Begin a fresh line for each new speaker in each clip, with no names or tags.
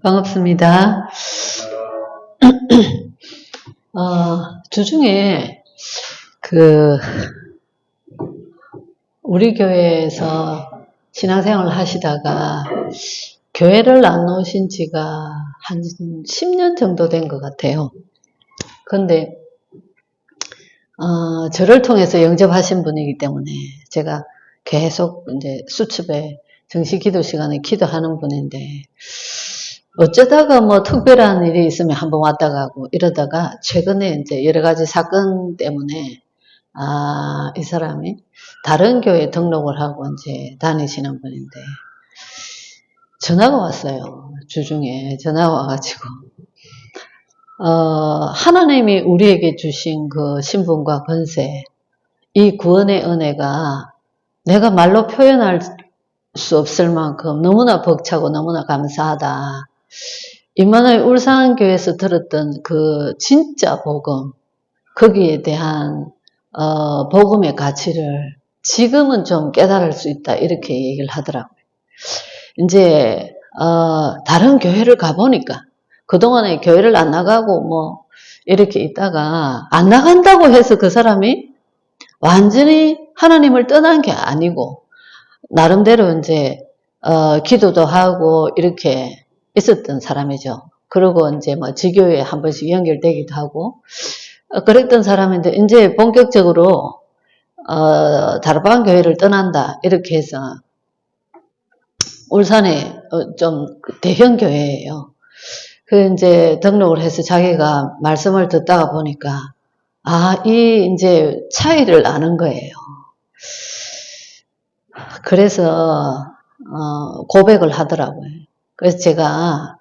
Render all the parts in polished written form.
반갑습니다. 주중에 우리 교회에서 신앙생활을 하시다가 교회를 안 오신 지가 한 10년 정도 된 것 같아요. 그런데 저를 통해서 영접하신 분이기 때문에 제가 계속 이제 수첩에 정시 기도 시간에 기도하는 분인데, 어쩌다가 뭐 특별한 일이 있으면 한번 왔다 가고 이러다가 최근에 이제 여러 가지 사건 때문에 이 사람이 다른 교회에 등록을 하고 이제 다니시는 분인데, 전화가 왔어요. 주중에 전화가 와가지고 하나님이 우리에게 주신 그 신분과 권세, 이 구원의 은혜가 내가 말로 표현할 수 없을 만큼 너무나 벅차고 너무나 감사하다. 임마누엘 울산교회에서 들었던 그 진짜 복음, 거기에 대한 복음의 가치를 지금은 좀 깨달을 수 있다, 이렇게 얘기를 하더라고요. 이제 다른 교회를 가보니까 그동안에 교회를 안 나가고 뭐 이렇게 있다가 안 나간다고 해서 그 사람이 완전히 하나님을 떠난 게 아니고, 나름대로 이제 기도도 하고 이렇게 있었던 사람이죠. 그리고 이제 뭐 지교에 한 번씩 연결되기도 하고 그랬던 사람인데, 이제 본격적으로 다락방 교회를 떠난다, 이렇게 해서 울산에 좀 대형 교회예요. 그 이제 등록을 해서 자기가 말씀을 듣다가 보니까 이 이제 차이를 아는 거예요. 그래서 고백을 하더라고요. 그래서 제가,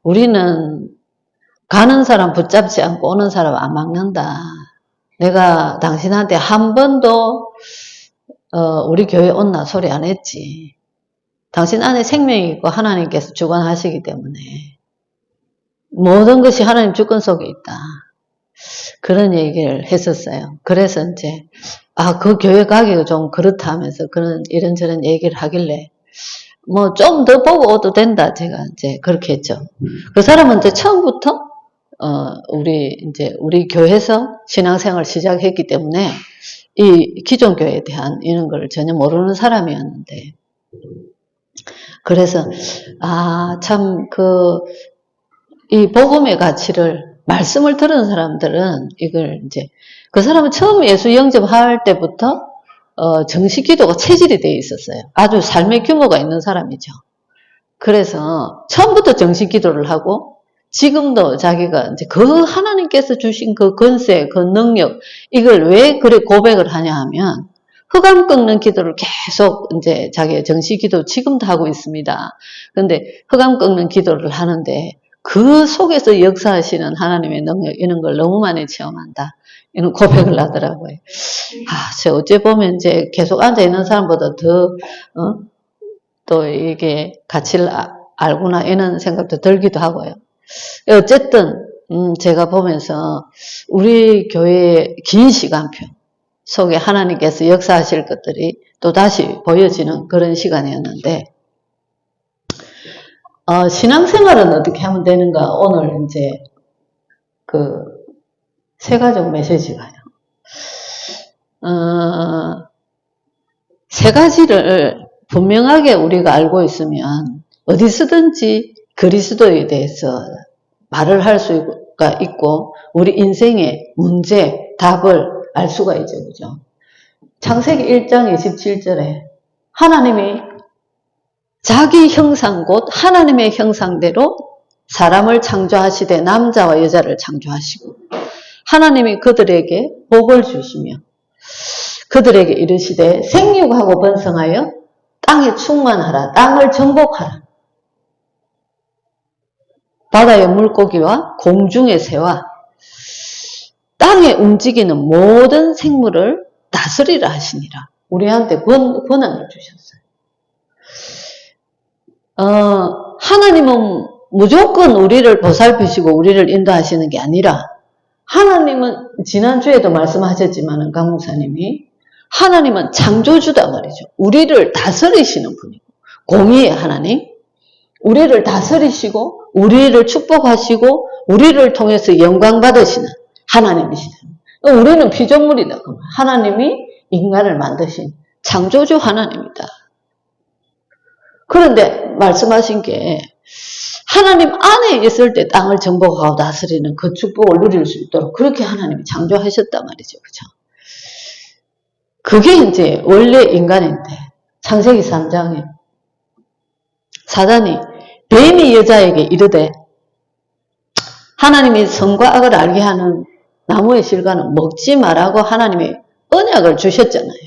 우리는 가는 사람 붙잡지 않고 오는 사람 안 막는다. 내가 당신한테 한 번도 우리 교회 온나 소리 안 했지. 당신 안에 생명이 있고 하나님께서 주관하시기 때문에 모든 것이 하나님 주권 속에 있다. 그런 얘기를 했었어요. 그래서 이제 그 교회 가기가 좀 그렇다 하면서 이런저런 얘기를 하길래 뭐 좀 더 보고 오도 된다, 제가 이제 그렇게 했죠. 그 사람은 이제 처음부터 우리 교회에서 신앙생활을 시작했기 때문에 이 기존 교회에 대한 이런 걸 전혀 모르는 사람이었는데, 그래서 참 이 복음의 가치를, 말씀을 들은 사람들은 이걸 이제, 그 사람은 처음 예수 영접할 때부터 정식 기도가 체질이 되어 있었어요. 아주 삶의 규모가 있는 사람이죠. 그래서 처음부터 정식 기도를 하고, 지금도 자기가 이제 그 하나님께서 주신 그 권세, 그 능력, 이걸 왜 그래 고백을 하냐 하면, 흑암 꺾는 기도를 계속 이제 자기의 정식 기도 지금도 하고 있습니다. 그런데 흑암 꺾는 기도를 하는데 그 속에서 역사하시는 하나님의 능력, 이런 걸 너무 많이 체험한다, 이런 고백을 하더라고요. 제가 어째 보면 이제 계속 앉아있는 사람보다 더, 또 이게 가치를 알구나, 이런 생각도 들기도 하고요. 어쨌든, 제가 보면서 우리 교회의 긴 시간표 속에 하나님께서 역사하실 것들이 또 다시 보여지는 그런 시간이었는데, 신앙생활은 어떻게 하면 되는가? 오늘 이제 세 가지 메시지가요. 세 가지를 분명하게 우리가 알고 있으면 어디서든지 그리스도에 대해서 말을 할 수가 있고, 우리 인생의 문제, 답을 알 수가 있죠. 그죠? 창세기 1장 27절에 하나님이 자기 형상 곧 하나님의 형상대로 사람을 창조하시되 남자와 여자를 창조하시고, 하나님이 그들에게 복을 주시며 그들에게 이르시되 생육하고 번성하여 땅에 충만하라, 땅을 정복하라, 바다의 물고기와 공중의 새와 땅에 움직이는 모든 생물을 다스리라 하시니라. 우리한테 권한을 주셨어요. 하나님은 무조건 우리를 보살피시고 우리를 인도하시는 게 아니라, 하나님은 지난주에도 말씀하셨지만은 강 목사님이, 하나님은 창조주다 말이죠. 우리를 다스리시는 분이고, 공의의 하나님, 우리를 다스리시고 우리를 축복하시고 우리를 통해서 영광 받으시는 하나님이시다. 우리는 피조물이다. 하나님이 인간을 만드신 창조주 하나님이다. 그런데 말씀하신 게 하나님 안에 있을 때 땅을 정복하고 다스리는 그 축복을 누릴 수 있도록 그렇게 하나님이 창조하셨단 말이죠. 그죠? 그게 이제 원래 인간인데 창세기 3장에 사단이 뱀이 여자에게 이르되 하나님이 선과 악을 알게 하는 나무의 실과는 먹지 말라고 하나님이 언약을 주셨잖아요.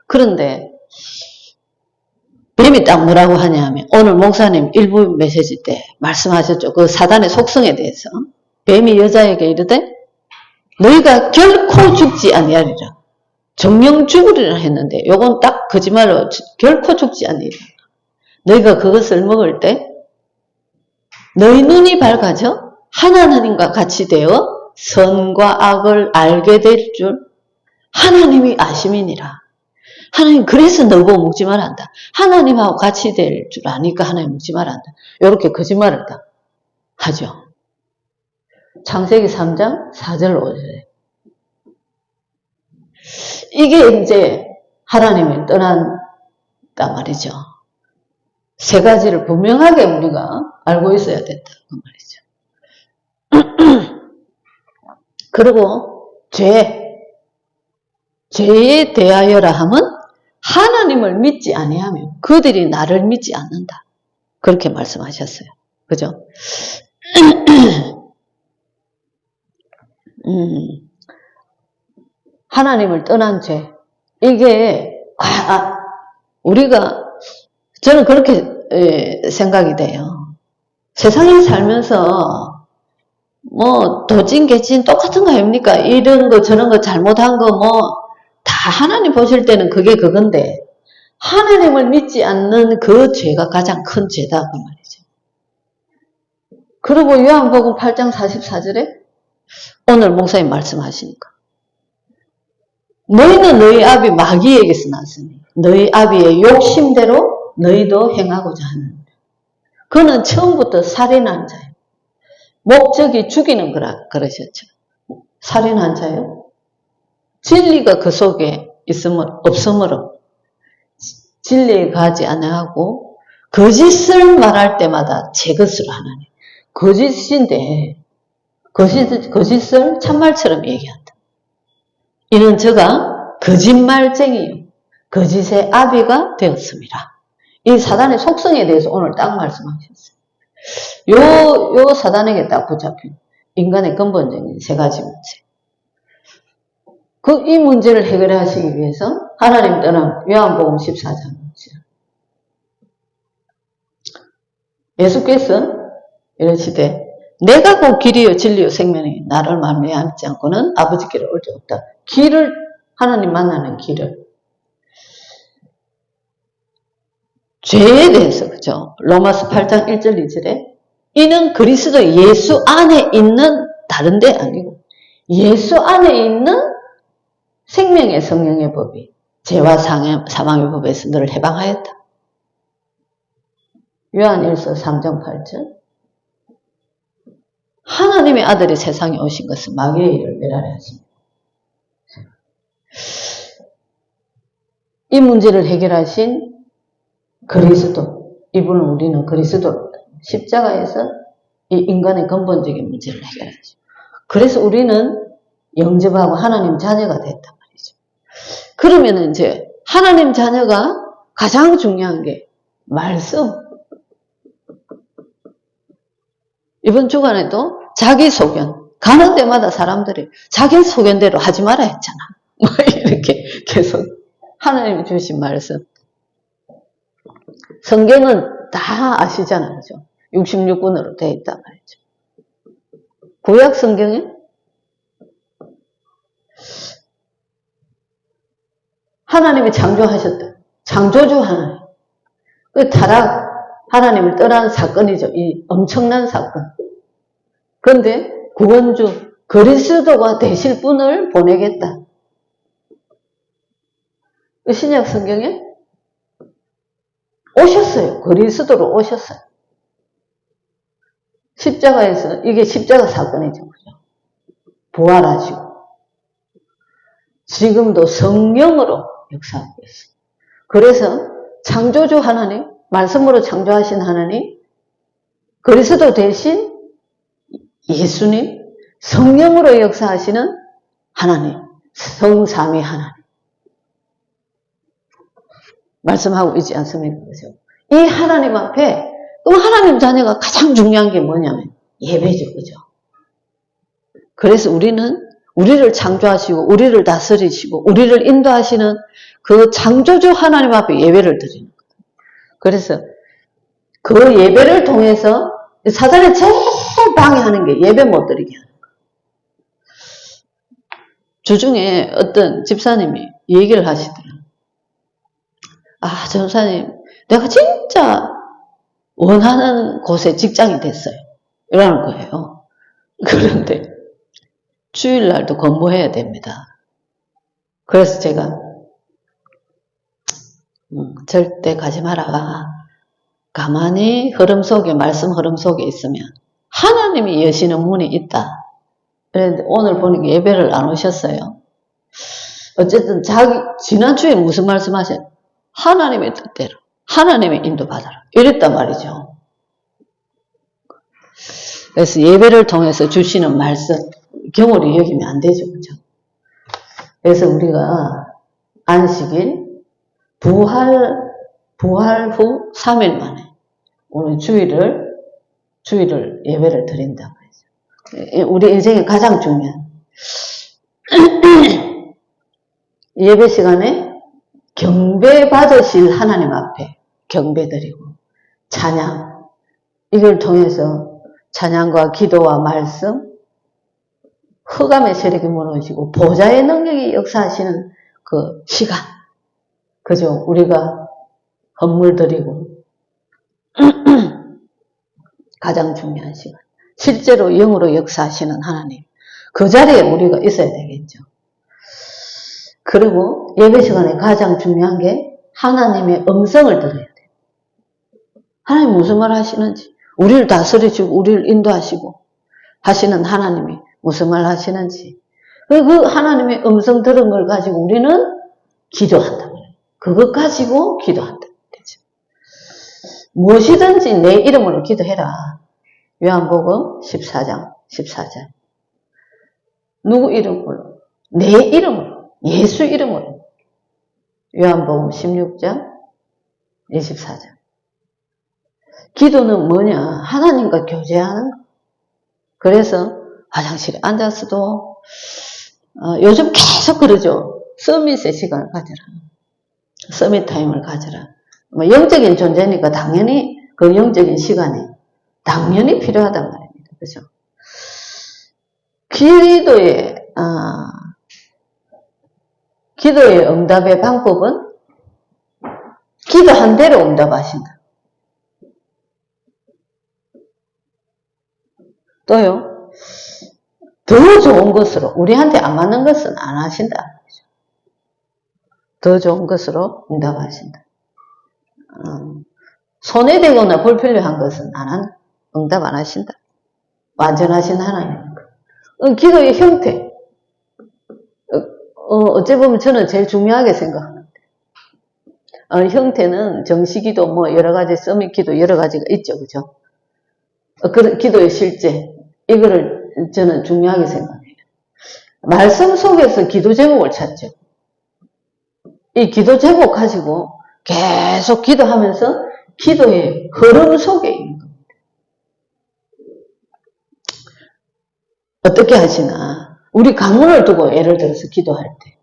그런데 뱀이 딱 뭐라고 하냐면 오늘 목사님 일부 메시지 때 말씀하셨죠. 그 사단의 속성에 대해서 뱀이 여자에게 이르되 너희가 결코 죽지 아니하리라. 정령 죽으리라 했는데 요건 딱 거짓말로 결코 죽지 아니하리라. 너희가 그것을 먹을 때 너희 눈이 밝아져 하나님과 같이 되어 선과 악을 알게 될 줄 하나님이 아심이니라. 하나님 그래서 너보고 먹지 말란다. 하나님하고 같이 될 줄 아니까 하나님 먹지 말란다. 이렇게 거짓말을 다 하죠. 창세기 3장 4절 5절에 이게 이제 하나님을 떠난단 말이죠. 세 가지를 분명하게 우리가 알고 있어야 된다. 그 말이죠. 그리고 죄에 대하여라 함은 하나님을 믿지 아니하며 그들이 나를 믿지 않는다. 그렇게 말씀하셨어요. 그죠? 하나님을 떠난 죄. 이게 우리가 저는 그렇게 생각이 돼요. 세상에 살면서 뭐 도찐 개찐 똑같은 거 아닙니까? 이런 거 저런 거 잘못한 거 뭐 다 하나님 보실 때는 그게 그건데 하나님을 믿지 않는 그 죄가 가장 큰 죄다 그 말이죠. 그리고 요한복음 8장 44절에 오늘 목사님 말씀하시니까 너희는 너희 아비 마귀에게서 났으니 너희 아비의 욕심대로 너희도 행하고자 하는데 그는 처음부터 살인한 자예요. 목적이 죽이는 거라 그러셨죠. 살인한 자예요. 진리가 그 속에 없으므로 진리에 가지 아니하고 거짓을 말할 때마다 제 것으로 하나니 거짓인데 거짓을 참말처럼 얘기한다. 이는 저가 거짓말쟁이요 거짓의 아비가 되었습니다. 이 사단의 속성에 대해서 오늘 딱 말씀하셨어요. 요 사단에게 딱 붙잡힌 인간의 근본적인 세 가지 문제. 이 문제를 해결하시기 위해서 하나님 떠난 요한복음 14장 예수께서 이러시되 내가 곧 길이요 진리요 생명이 나를 말미암지 않고는 아버지께로 올 수 없다. 길을 하나님 만나는 길을 죄에 대해서 그죠? 로마서 8장 1절 2절에 이는 그리스도 예수 안에 있는 다른 데 아니고 예수 안에 있는 생명의 성령의 법이 죄와 사망의 법에서 너를 해방하였다. 요한일서 3장 8절 하나님의 아들이 세상에 오신 것은 마귀의 일을 멸하려 하십니다. 이 문제를 해결하신 그리스도, 이분은 우리는 그리스도 십자가에서 이 인간의 근본적인 문제를 해결하죠. 그래서 우리는 영접하고 하나님 자녀가 됐단 말이죠. 그러면 이제 하나님 자녀가 가장 중요한 게 말씀. 이번 주간에도 자기 소견. 가는 데마다 사람들이 자기 소견대로 하지 마라 했잖아. 뭐 이렇게 계속 하나님이 주신 말씀. 성경은 다 아시잖아요. 그죠? 66권으로 되어 있단 말이죠. 구약 성경에 하나님이 창조하셨다. 창조주 하나님. 그 타락, 하나님을 떠난 사건이죠. 이 엄청난 사건. 그런데 구원주, 그리스도가 되실 분을 보내겠다. 신약 성경에 오셨어요. 그리스도로 오셨어요. 십자가에서, 이게 십자가 사건이죠. 그죠? 부활하시고, 지금도 성령으로 역사하고 있어요. 그래서 창조주 하나님, 말씀으로 창조하신 하나님, 그리스도 대신 예수님, 성령으로 역사하시는 하나님, 성삼위 하나님. 말씀하고 있지 않습니까? 그죠? 이 하나님 앞에 또 하나님 자녀가 가장 중요한 게 뭐냐면 예배죠. 그죠? 그래서 우리를 창조하시고 우리를 다스리시고 우리를 인도하시는 그 창조주 하나님 앞에 예배를 드리는 거예요. 그래서 그 예배를 통해서 사단이 제일 방해하는 게 예배 못 드리게 하는 거예요. 주중에 어떤 집사님이 얘기를 하시더라고요. 아, 전사님, 내가 진짜 원하는 곳에 직장이 됐어요. 이러는 거예요. 그런데 주일날도 근무해야 됩니다. 그래서 제가 절대 가지 마라. 가만히 흐름 속에, 말씀 흐름 속에 있으면 하나님이 여시는 문이 있다. 그런데 오늘 보니까 예배를 안 오셨어요. 어쨌든 지난주에 무슨 말씀 하셨어요? 하나님의 뜻대로, 하나님의 인도 받아라. 이랬단 말이죠. 그래서 예배를 통해서 주시는 말씀, 경홀히 여기면 안 되죠. 그죠? 그래서 우리가 안식일, 부활 후 3일 만에 오늘 주일을 예배를 드린다고 했죠. 우리 인생에 가장 중요한 예배 시간에 경배 받으실 하나님 앞에 경배 드리고 찬양, 이걸 통해서 찬양과 기도와 말씀, 흑암의 세력이 무너지고 보좌의 능력이 역사하시는 그 시간, 그죠? 우리가 헌물 드리고 가장 중요한 시간, 실제로 영으로 역사하시는 하나님, 그 자리에 우리가 있어야 되겠죠. 그리고 예배 시간에 가장 중요한 게 하나님의 음성을 들어야 돼요. 하나님 무슨 말 하시는지, 우리를 다스리시고 우리를 인도하시고 하시는 하나님이 무슨 말 하시는지, 그 하나님의 음성 들은 걸 가지고 우리는 기도한다. 그것 가지고 기도한다. 되죠. 무엇이든지 내 이름으로 기도해라. 요한복음 14장 14절. 누구 이름으로? 내 이름으로. 예수 이름으로. 요한복음 16장 24절. 기도는 뭐냐? 하나님과 교제하는 거. 그래서 화장실에 앉아서도 요즘 계속 그러죠. 서밋의 시간을 가져라. 서밋 타임을 가져라. 영적인 존재니까 당연히 그 영적인 시간이 당연히 필요하단 말입니다. 그죠? 기도의 응답의 방법은 기도한 대로 응답하신다. 또요, 더 좋은 것으로, 우리한테 안 맞는 것은 안 하신다. 더 좋은 것으로 응답하신다. 손해되거나 불필요한 것은 응답 안 하신다. 완전하신 하나님이니까. 기도의 형태. 어찌 보면 저는 제일 중요하게 생각하는데. 형태는 정시기도, 여러 가지, 서밋 기도 여러 가지가 있죠. 그죠? 기도의 실제. 이거를 저는 중요하게 생각해요. 말씀 속에서 기도 제목을 찾죠. 이 기도 제목 가지고 계속 기도하면서 기도의 흐름 속에 있는 겁니다. 어떻게 하시나? 우리 가문을 두고 예를 들어서 기도할 때,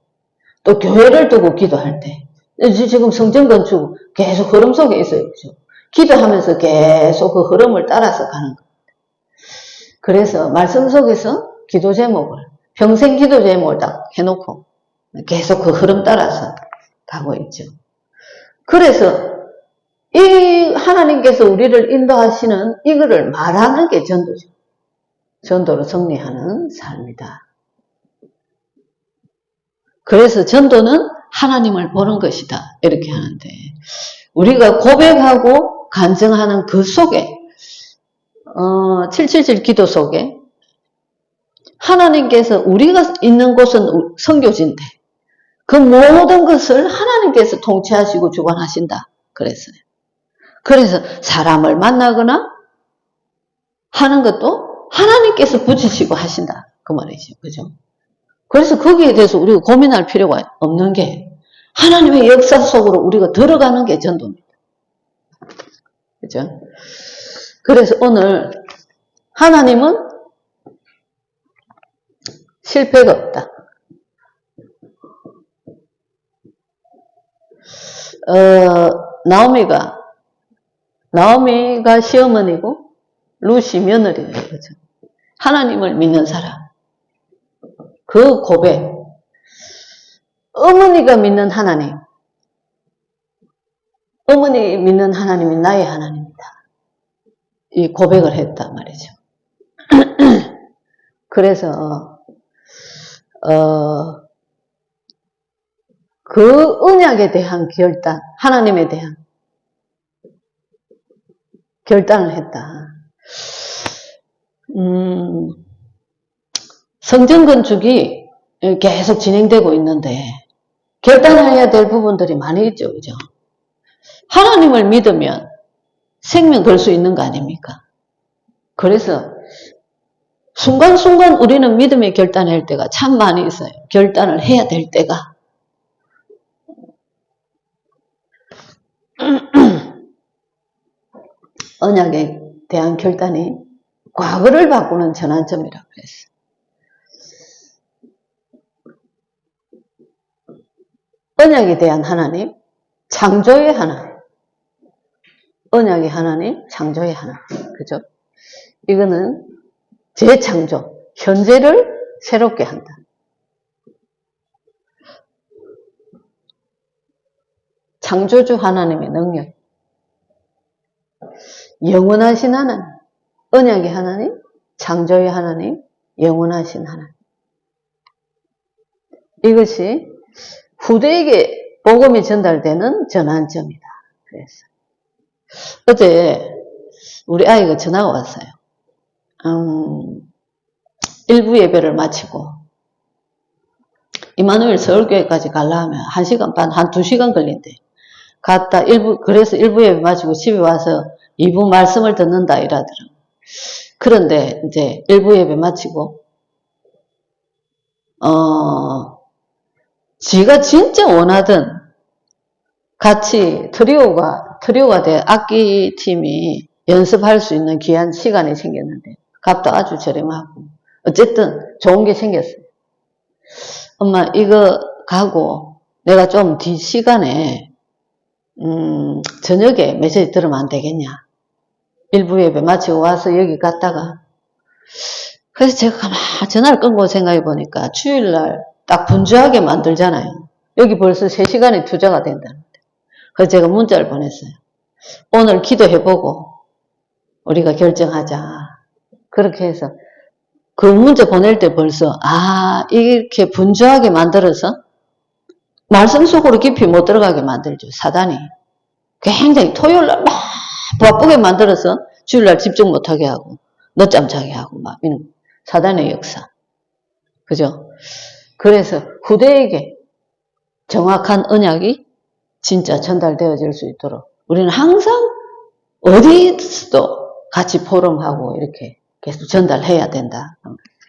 또 교회를 두고 기도할 때, 지금 성전 건축 계속 흐름 속에 있어요. 그죠? 기도하면서 계속 그 흐름을 따라서 가는 겁니다. 그래서 말씀 속에서 기도 제목을, 평생 기도 제목을 딱 해놓고 계속 그 흐름 따라서 가고 있죠. 그래서 이 하나님께서 우리를 인도하시는 이거를 말하는 게 전도죠. 전도로 승리하는 삶이다. 그래서 전도는 하나님을 보는 것이다. 이렇게 하는데, 우리가 고백하고 간증하는 그 속에 777 기도 속에 하나님께서 우리가 있는 곳은 선교지인데 그 모든 것을 하나님께서 통치하시고 주관하신다 그랬어요. 그래서 사람을 만나거나 하는 것도 하나님께서 붙이시고 하신다 그 말이죠. 그죠? 그래서 거기에 대해서 우리가 고민할 필요가 없는 게 하나님의 역사 속으로 우리가 들어가는 게 전도입니다. 그죠? 그래서 오늘 하나님은 실패가 없다. 나오미가 시어머니고 루시 며느리예요. 그죠? 하나님을 믿는 사람. 그 고백. 어머니가 믿는 하나님. 어머니 믿는 하나님이 나의 하나님이다. 이 고백을 했단 말이죠. 그래서 그 언약에 대한 결단, 하나님에 대한 결단을 했다. 성전 건축이 계속 진행되고 있는데 결단해야 될 부분들이 많이 있죠. 그죠? 하나님을 믿으면 생명 걸 수 있는 거 아닙니까? 그래서 순간순간 우리는 믿음의 결단할 때가 참 많이 있어요. 결단을 해야 될 때가. 언약에 대한 결단이 과거를 바꾸는 전환점이라고 그랬어요. 언약에 대한 하나님, 창조의 하나님. 언약의 하나님, 창조의 하나님. 그죠? 이거는 재창조, 현재를 새롭게 한다. 창조주 하나님의 능력. 영원하신 하나님, 언약의 하나님, 창조의 하나님, 영원하신 하나님. 이것이 후대에게 복음이 전달되는 전환점이다. 그래서 어제 우리 아이가 전화가 왔어요. 일부 예배를 마치고 이마누엘 서울교회까지 가려면 1시간 반, 한 2시간 걸린대. 갔다 그래서 일부 예배 마치고 집에 와서 2부 말씀을 듣는다 이러더라고요. 그런데 이제 일부 예배 마치고 지가 진짜 원하던 같이 트리오가 돼 악기팀이 연습할 수 있는 귀한 시간이 생겼는데 값도 아주 저렴하고 어쨌든 좋은 게 생겼어요. 엄마 이거 가고 내가 좀 뒤 시간에 저녁에 메시지 들으면 안 되겠냐. 일부 예배 마치고 와서 여기 갔다가 그래서 제가 가만히 전화를 끊고 생각해 보니까 주일날 딱 분주하게 만들잖아요. 여기 벌써 3시간이 투자가 된다는데. 그래서 제가 문자를 보냈어요. 오늘 기도해보고 우리가 결정하자. 그렇게 해서 그 문자 보낼 때 벌써 이렇게 분주하게 만들어서 말씀 속으로 깊이 못 들어가게 만들죠. 사단이. 굉장히 토요일날 막 바쁘게 만들어서 주일날 집중 못하게 하고 늦잠 자게 하고 막 이런 사단의 역사. 그죠? 그래서 후대에게 정확한 언약이 진짜 전달되어질 수 있도록 우리는 항상 어디서도 같이 포럼하고 이렇게 계속 전달해야 된다.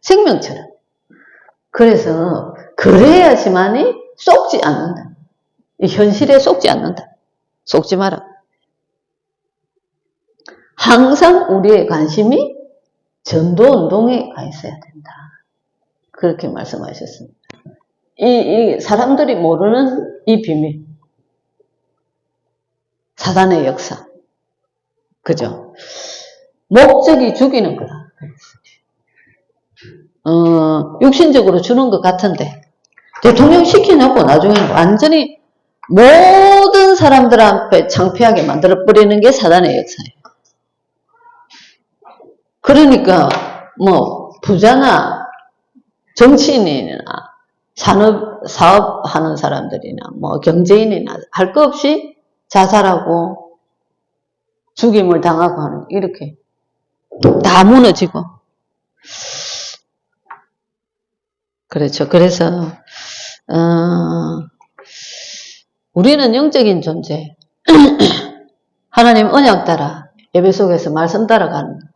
생명처럼. 그래서 그래야지만이 속지 않는다. 이 현실에 속지 않는다. 속지 마라. 항상 우리의 관심이 전도운동에 가 있어야 된다. 그렇게 말씀하셨습니다. 이 사람들이 모르는 이 비밀. 사단의 역사. 그죠? 목적이 죽이는 거다. 육신적으로 주는 것 같은데 대통령 시켜놓고 나중에 완전히 모든 사람들 앞에 창피하게 만들어버리는 게 사단의 역사예요. 그러니까 부자나 정치인이나 사업하는 사람들이나 경제인이나 할 거 없이 자살하고 죽임을 당하고 하는 이렇게 다 무너지고. 그렇죠. 그래서 우리는 영적인 존재, 하나님 언약 따라 예배 속에서 말씀 따라가는데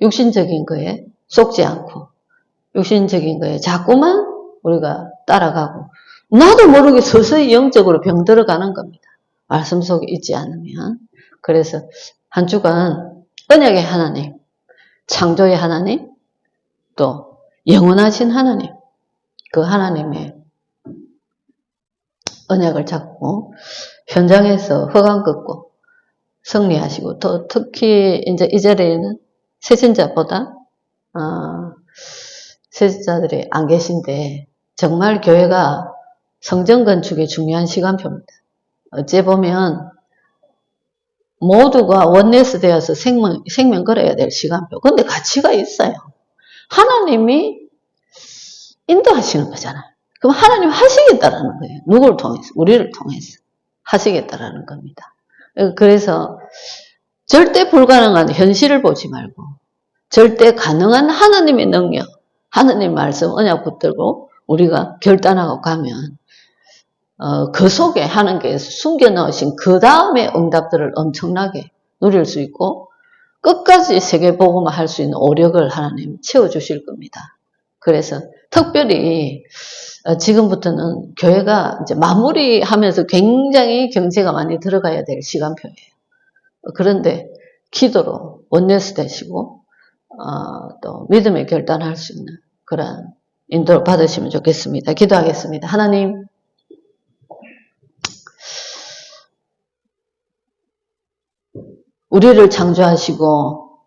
육신적인 거에 속지 않고 육신적인 거에 자꾸만 우리가 따라가고 나도 모르게 서서히 영적으로 병들어가는 겁니다. 말씀 속에 있지 않으면. 그래서 한 주간 언약의 하나님, 창조의 하나님, 또 영원하신 하나님, 그 하나님의 언약을 잡고 현장에서 허감 긋고 승리하시고, 또 특히 이제 이 자리에는 세진자보다 세진자들이 안 계신데 정말 교회가 성전 건축의 중요한 시간표입니다. 어찌 보면 모두가 원네스 되어서 생명 걸어야 될 시간표. 근데 가치가 있어요. 하나님이 인도하시는 거잖아요. 그럼 하나님 하시겠다라는 거예요. 누구를 통해서? 우리를 통해서 하시겠다라는 겁니다. 그래서 절대 불가능한 현실을 보지 말고 절대 가능한 하나님의 능력, 하나님의 말씀, 언약 붙들고 우리가 결단하고 가면 그 속에 하나님께서 숨겨 넣으신 그 다음의 응답들을 엄청나게 누릴 수 있고 끝까지 세계복음을 할 수 있는 오력을 하나님 채워주실 겁니다. 그래서 특별히 지금부터는 교회가 이제 마무리하면서 굉장히 경제가 많이 들어가야 될 시간표예요. 그런데 기도로 원네스 되시고 또 믿음의 결단할 수 있는 그런 인도를 받으시면 좋겠습니다. 기도하겠습니다. 하나님, 우리를 창조하시고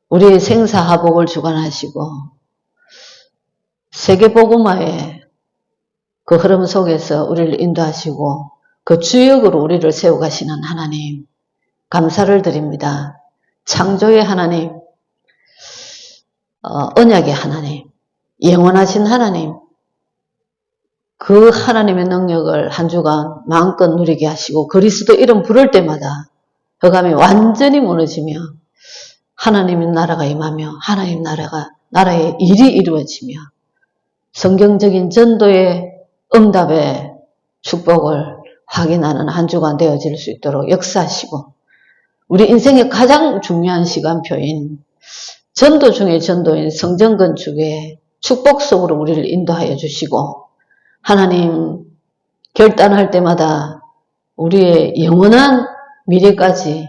우리의 생사하복을 주관하시고 세계복음화의 그 흐름 속에서 우리를 인도하시고 그 주역으로 우리를 세워가시는 하나님, 감사를 드립니다. 창조의 하나님, 언약의 하나님, 영원하신 하나님, 그 하나님의 능력을 한 주간 마음껏 누리게 하시고 그리스도 이름 부를 때마다 흑암이 완전히 무너지며 하나님의 나라가 임하며 하나님 나라의 일이 이루어지며 성경적인 전도의 응답의 축복을 확인하는 한 주간 되어질 수 있도록 역사하시고 우리 인생의 가장 중요한 시간표인 전도 중의 전도인 성전 건축의 축복 속으로 우리를 인도하여 주시고 하나님 결단할 때마다 우리의 영원한 미래까지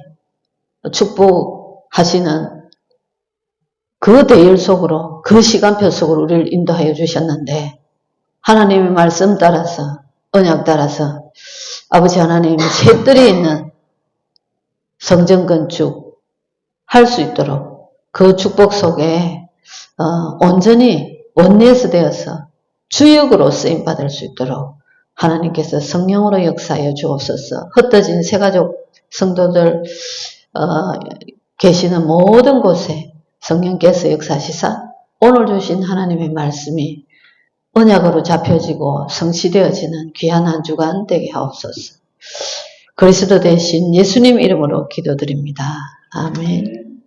축복하시는 그 대열 속으로 그 시간표 속으로 우리를 인도하여 주셨는데 하나님의 말씀 따라서 언약 따라서 아버지 하나님 셋들이 있는 성전 건축 할 수 있도록 그 축복 속에 온전히 원네스 되어서 주역으로 쓰임받을 수 있도록 하나님께서 성령으로 역사하여 주옵소서. 흩어진 새가족 성도들 계시는 모든 곳에 성령께서 역사하시사 오늘 주신 하나님의 말씀이 언약으로 잡혀지고 성취되어지는 귀한 한 주간 되게 하옵소서. 그리스도 대신 예수님 이름으로 기도드립니다. 아멘.